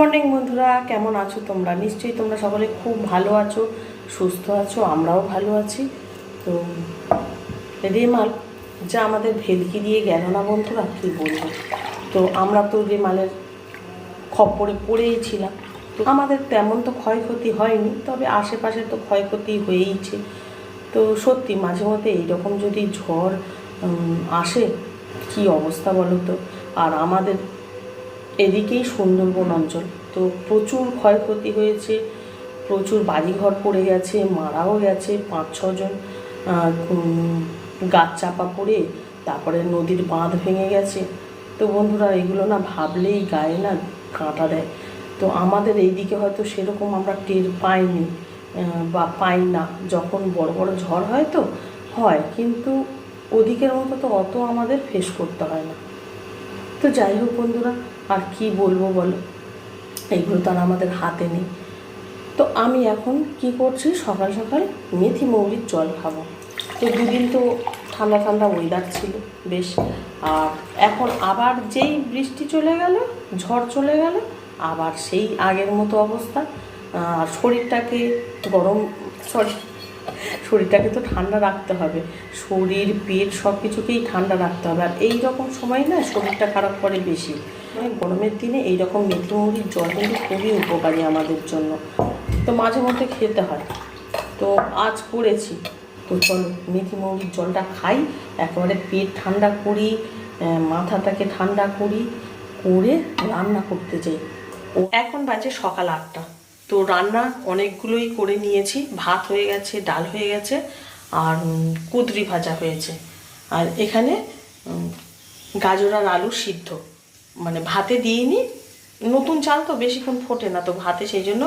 Morning বন্ধুরা, কেমন আছো তোমরা? নিশ্চয়ই তোমরা সকলে খুব ভালো আছো, সুস্থ আছো, আমরাও ভালো আছি। তো রেমাল যা আমাদের ভেলকি দিয়ে গেল না বন্ধুরা, কী বলবো। তো আমরা তো রেমালের খপ্পরে পড়েই ছিলাম। তো আমাদের তেমন তো ক্ষয়ক্ষতি হয়নি, তবে আশেপাশে তো ক্ষয়ক্ষতি হয়েইছে। তো সত্যি মাঝে মধ্যে এইরকম যদি ঝড় আসে, কি অবস্থা বলো তো। আর আমাদের এদিকেই সুন্দরবন অঞ্চল, তো প্রচুর ক্ষয়ক্ষতি হয়েছে, প্রচুর বাড়িঘর পড়ে গেছে, মারাও গেছে 5-6 জন। গাছ চাপা পড়ে তারপরে নদীর বাঁধ ভেঙে গেছে। তো বন্ধুরা, এগুলো না ভাবলেই গায়ে না কাঁটা দেয়। তো আমাদের এইদিকে হয়তো সেরকম আমরা টের পাইনি বা পাই না, যখন বড় বড় ঝড় হয় তো হয়, কিন্তু ওদিকের মতো তো অত আমাদের ফেস করতে হয় না। তো যাই হোক বন্ধুরা, আর কি বলবো বলো, এইগুলো তো আর আমাদের হাতে নেই। তো আমি এখন কি করছি, সকাল সকাল মেথি মৌরির জল খাবো। তো দুদিন তো ঠান্ডা ঠান্ডা ওয়েদার ছিল বেশ, আর এখন আবার যেই বৃষ্টি চলে গেল, ঝড় চলে গেল, আবার সেই আগের মতো অবস্থা। আর শরীরটাকে শরীরটাকে তো ঠান্ডা রাখতে হবে, শরীর পেট সব কিছুকেই ঠান্ডা রাখতে হবে। আর এই রকম সময় না শরীরটা খারাপ করে বেশি, মানে গরমের দিনে এই রকম মেথি মৌরির জল কিন্তু খুবই উপকারী আমাদের জন্য। তো মাঝে মধ্যে খেতে হয়, তো আজ করেছি। তো চলো মেথি মৌরির জলটা খাই, একেবারে পেট ঠান্ডা করি, মাথাটাকে ঠান্ডা করি, করে রান্না করতে যাই। ও এখন বাজে সকাল 8টা। তো রান্না অনেকগুলোই করে নিয়েছি, ভাত হয়ে গেছে, ডাল হয়ে গেছে, আর কুঁদরি ভাজা হয়েছে। আর এখানে গাজর আর আলু সিদ্ধ, মানে ভাতে দিইনি, নতুন চাল তো বেশিক্ষণ ফোটে না, তো ভাতে সেই জন্য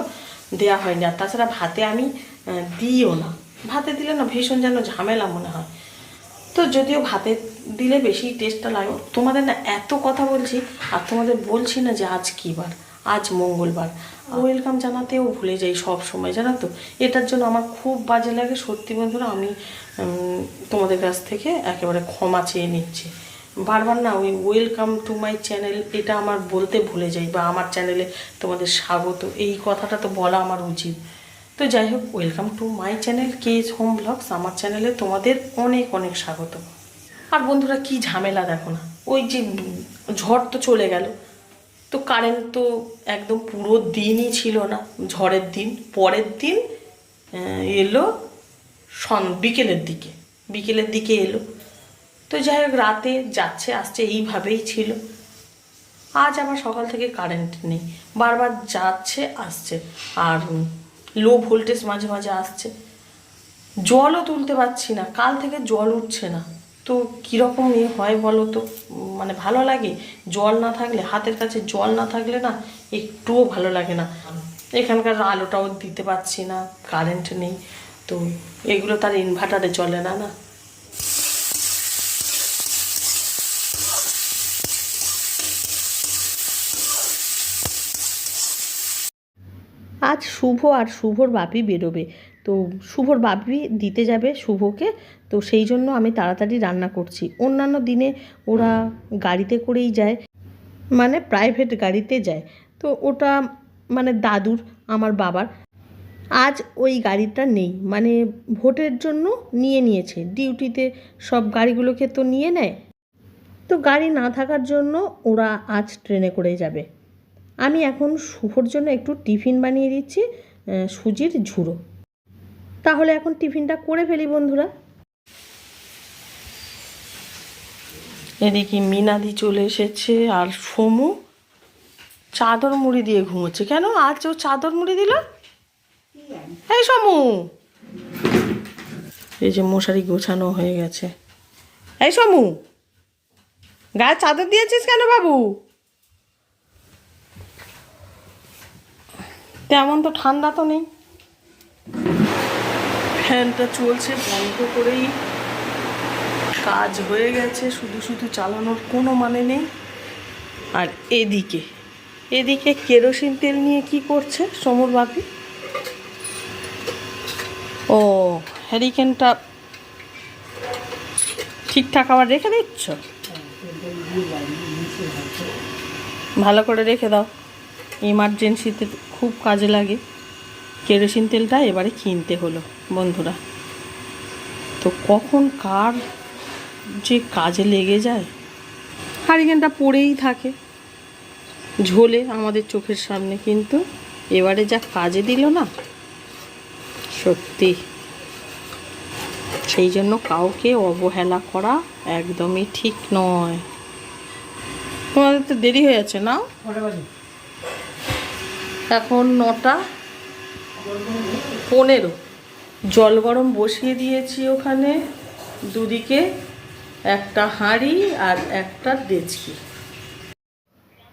দেওয়া হয়নি। আর তাছাড়া ভাতে আমি দিইও না, ভাতে দিলে না ভীষণ যেন ঝামেলা মনে হয়। তো যদিও ভাতে দিলে বেশি টেস্টটা লাগে। তোমাদের না এত কথা বলছি, আর তোমাদের বলছি না যে আজ কী বার, আজ মঙ্গলবার। ওয়েলকাম জানাতেও ভুলে যাই সব সময়, জানো তো। এটার জন্য আমার খুব বাজে লাগে সত্যি বন্ধুরা। আমি তোমাদের কাছ থেকে একেবারে ক্ষমা চেয়ে নিচ্ছি। বারবার না ওই ওয়েলকাম টু মাই চ্যানেল এটা আমার বলতে ভুলে যাই, বা আমার চ্যানেলে তোমাদের স্বাগত, এই কথাটা তো বলা আমার উচিত। তো যাই হোক, ওয়েলকাম টু মাই চ্যানেল কেজ হোম ব্লগস। আমার চ্যানেলে তোমাদের অনেক অনেক স্বাগত। আর বন্ধুরা, কি ঝামেলা দেখো না, ওই যে ঝড় তো চলে গেল, তো কারেন্ট তো একদম পুরো দিনই ছিল না। ঝড়ের দিন পরের দিন এলো বিকেলের দিকে এলো। তো যাই হোক, রাতে যাচ্ছে আসছে এইভাবেই ছিল। আজ আবার সকাল থেকে কারেন্ট নেই, বারবার যাচ্ছে আসছে, আর লো ভোল্টেজ মাঝে মাঝে আসছে। জলও তুলতে পারছি না, কাল থেকে জল উঠছে না। তো কীরকম হয় বলো তো, মানে ভালো লাগে জল না থাকলে, হাতের কাছে জল না থাকলে না একটুও ভালো লাগে না। এখানকার আলোটাও দিতে পারছি না, কারেন্ট নেই, তো এগুলো তার ইনভার্টারে চলে না না। আজ শুভ আর শুভর বাপি বেরোবে, তো শুভর বাপি দিতে যাবে শুভকে। তো সেই জন্য আমি তাড়াতাড়ি রান্না করছি। অন্যান্য দিনে ওরা গাড়িতে করেই যায়, মানে প্রাইভেট গাড়িতে যায়। তো ওটা মানে দাদুর, আমার বাবার। আজ ওই গাড়িটা নেই, মানে ভোটের জন্য নিয়েছে ডিউটিতে, সব গাড়িগুলোকে তো নিয়ে নেয়। তো গাড়ি না থাকার জন্য ওরা আজ ট্রেনে করেই যাবে। আমি এখন শুভর জন্য একটু টিফিন বানিয়ে দিচ্ছি, সুজির ঝুড়ো। তাহলে এখন টিফিনটা করে ফেলি বন্ধুরা। এদিকে মিনাদি চলে এসেছে, আর সমু চাদর মুড়ি দিয়ে ঘুমোচ্ছে। কেন আজ ও চাদর মুড়ি দিল? এই সমু, এই যে মশারি গোছানো হয়ে গেছে। এই সমু, গায়ে চাদর দিয়েছিস কেন বাবু? তেমন তো ঠান্ডা তো নেই, ফ্যানটা চলছে বন্ধ করেই কাজ হয়ে গেছে, শুধু শুধু চালানোর কোনো মানে নেই। আর এদিকে কেরোসিন তেল নিয়ে কি করছে সমর বাপি? ও, হ্যারিকেনটা ঠিকঠাক আবার রেখে দিচ্ছ? ভালো করে রেখে দাও। এমার্জেন্সিতে খুব কাজে লাগে। কেরোসিন তেলটা এবারে কিনতে হলো বন্ধুরা। তো কখন কার যে কাজে লেগে যায়, হারিকেনটা পড়েই থাকে ঝোলে আমাদের চোখের সামনে, কিন্তু এবারে যা কাজে দিল না সত্যি। সেই জন্য কাউকে অবহেলা করা একদমই ঠিক নয়। তোমাদের তো দেরি হয়ে যাচ্ছে না, এখন 9:15। জল গরম বসিয়ে দিয়েছি ওখানে, দুদিকে একটা হাঁড়ি আর একটা ডেচকি।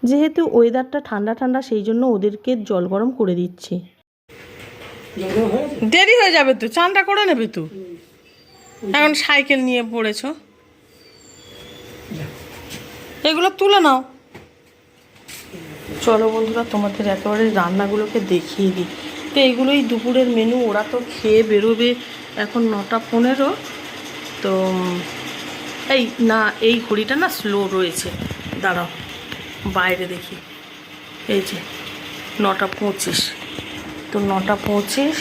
যেহেতু ওয়েদারটা ঠান্ডা ঠান্ডা সেই জন্য ওদেরকে জল গরম করে দিচ্ছি। দেরি হয়ে যাবে তো, চানটা করে নেবে তো। এখন সাইকেল নিয়ে পড়েছো, এগুলো তুলে নাও। চলো বন্ধুরা, তোমাদের একেবারে রান্নাগুলোকে দেখিয়ে দিই। তো এইগুলোই দুপুরের মেনু। ওরা তো খেয়ে বেরোবে এখন 9:15। তো এই না, এই ঘড়িটা না স্লো রয়েছে, দাঁড়াও বাইরে দেখি। এই যে 9:25। তো 9:25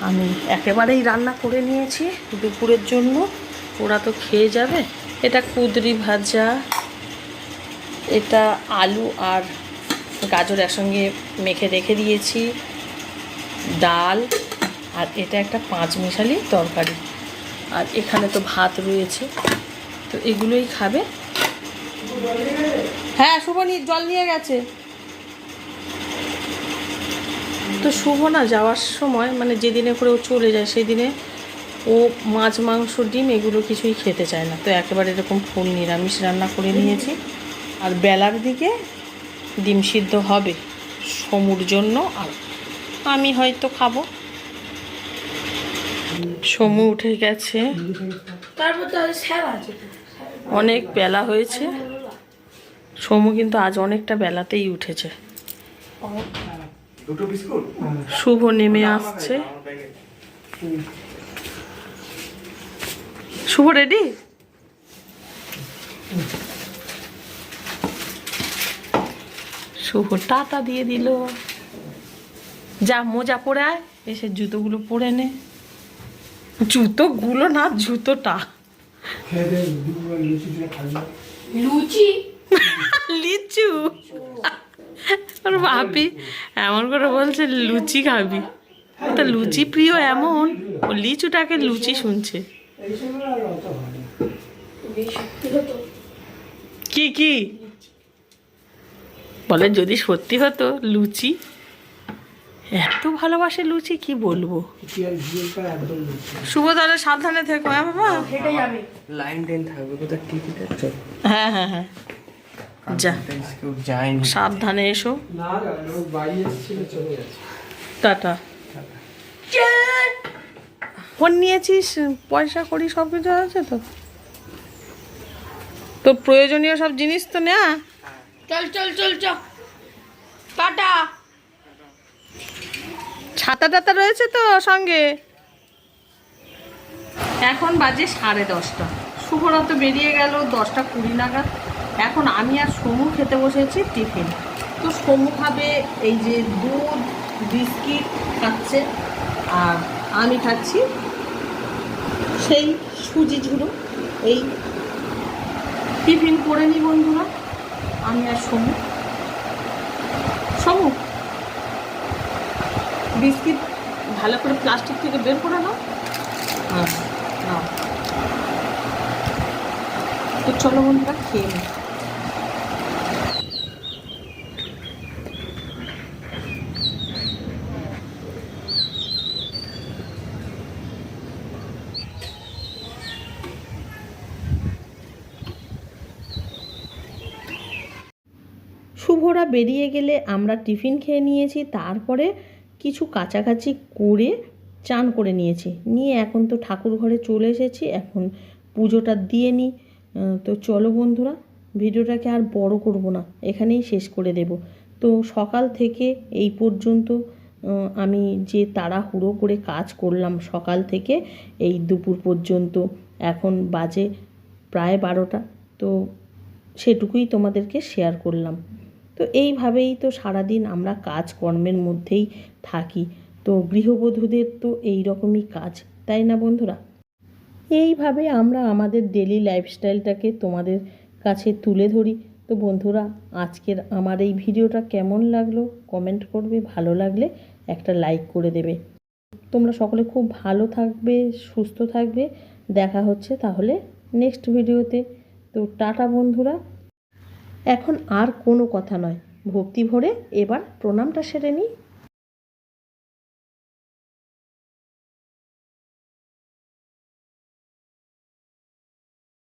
আমি একেবারেই রান্না করে নিয়েছি দুপুরের জন্য। ওরা তো খেয়ে যাবে। এটা কুঁদরি ভাজা, এটা আলু আর গাজর একসঙ্গে মেখে রেখে দিয়েছি, ডাল, আর এটা একটা 5 মিশালি তরকারি, আর এখানে তো ভাত রয়েছে। তো এগুলোই খাবে। হ্যাঁ, শুভ জল নিয়ে গেছে। তো শুভ না যাওয়ার সময়, মানে যেদিনে করে ও চলে যায় সেদিনে ও মাছ মাংস ডিম এগুলো কিছুই খেতে চায় না। তো একেবারে এরকম ফুল নিরামিষ রান্না করে নিয়েছি। আর বেলার দিকে ডিম সিদ্ধ হবে সমুর জন্য, আর আমি হয়তো খাবো। সমু উঠে গেছে, অনেক বেলা হয়েছে। সমু কিন্তু আজ অনেকটা বেলাতেই উঠেছে। শুভ নেমে আসছে। শুভ রেডি? শুভ টাটা দিয়ে দিল। যা মোজা পরে আয়, এসে জুতোগুলো পরে নে। জুতোগুলো না, জুতোটা। লুচি লিচু, আর ভাবি এমন করে বলছে লুচি খাবি। তা লুচি প্রিয় এমন, ও লিচুটাকে লুচি শুনছে। কি কি বলে, যদি সত্যি হতো লুচি, এত ভালোবাসে লুচি, কি বলবো। শুভ তাহলে সাবধানে থেকো। হ্যাঁ বাবা, লাইন টেন থাকবে কোথায় টিকিট আছে? হ্যাঁ হ্যাঁ হ্যাঁ, যা সাবধানে এসো। টাটা। ফোন নিয়েছিস, পয়সা করি সব কিছু আছে তো? তো প্রয়োজনীয় সব জিনিস তো নেয়া। চল চল চল চল, টাটা। ছাতা টাতা রয়েছে তো সঙ্গে। এখন বাজে 10:30। শুভরা তো বেরিয়ে গেল 10:20 নাগাদ। এখন আমি আর সমু খেতে বসেছি টিফিন। তো সমু খাবে এই যে দুধ বিস্কিট খাচ্ছে, আর আমি খাচ্ছি সেই সুজি ঝুড়ো। এই টিফিন করে নি বন্ধুরা, আমি আর সমু। সমু বিস্কিট ভালো করে প্লাস্টিক থেকে বের করে নাও। হ্যাঁ নাও। তো চলো বন্ধুরা, খেয়ে নিই। শুভরা বেরিয়ে গেলে আমরা টিফিন খেয়ে নিয়েছি, তারপরে কিছু কাছাকাছি করে চান করে নিয়েছি, নিয়ে এখন তো ঠাকুর ঘরে চলে এসেছি। এখন পুজোটা দিয়ে নিই। তো চলো বন্ধুরা, ভিডিওটাকে আর বড় করব না, এখানেই শেষ করে দেব। তো সকাল থেকে এই পর্যন্ত আমি যে তাড়াহুড়ো করে কাজ করলাম সকাল থেকে এই দুপুর পর্যন্ত, এখন বাজে প্রায় 12টা। তো সেটুকুই তোমাদেরকে শেয়ার করলাম। তো এইভাবেই তো সারাদিন আমরা কাজকর্মের মধ্যেই থাকি। তো গৃহবধূদের তো এই রকমই কাজ, তাই না বন্ধুরা? এইভাবে আমরা আমাদের ডেলি লাইফস্টাইলটাকে তোমাদের কাছে তুলে ধরি। তো বন্ধুরা, আজকের আমার এই ভিডিওটা কেমন লাগলো কমেন্ট করবে, ভালো লাগলে একটা লাইক করে দেবে। তোমরা সকলে খুব ভালো থাকবে, সুস্থ থাকবে। দেখা হচ্ছে তাহলে নেক্সট ভিডিওতে। তো টাটা বন্ধুরা। এখন আর কোনো কথা নয়, ভক্তি ভরে এবার প্রণামটা সেরে নিই।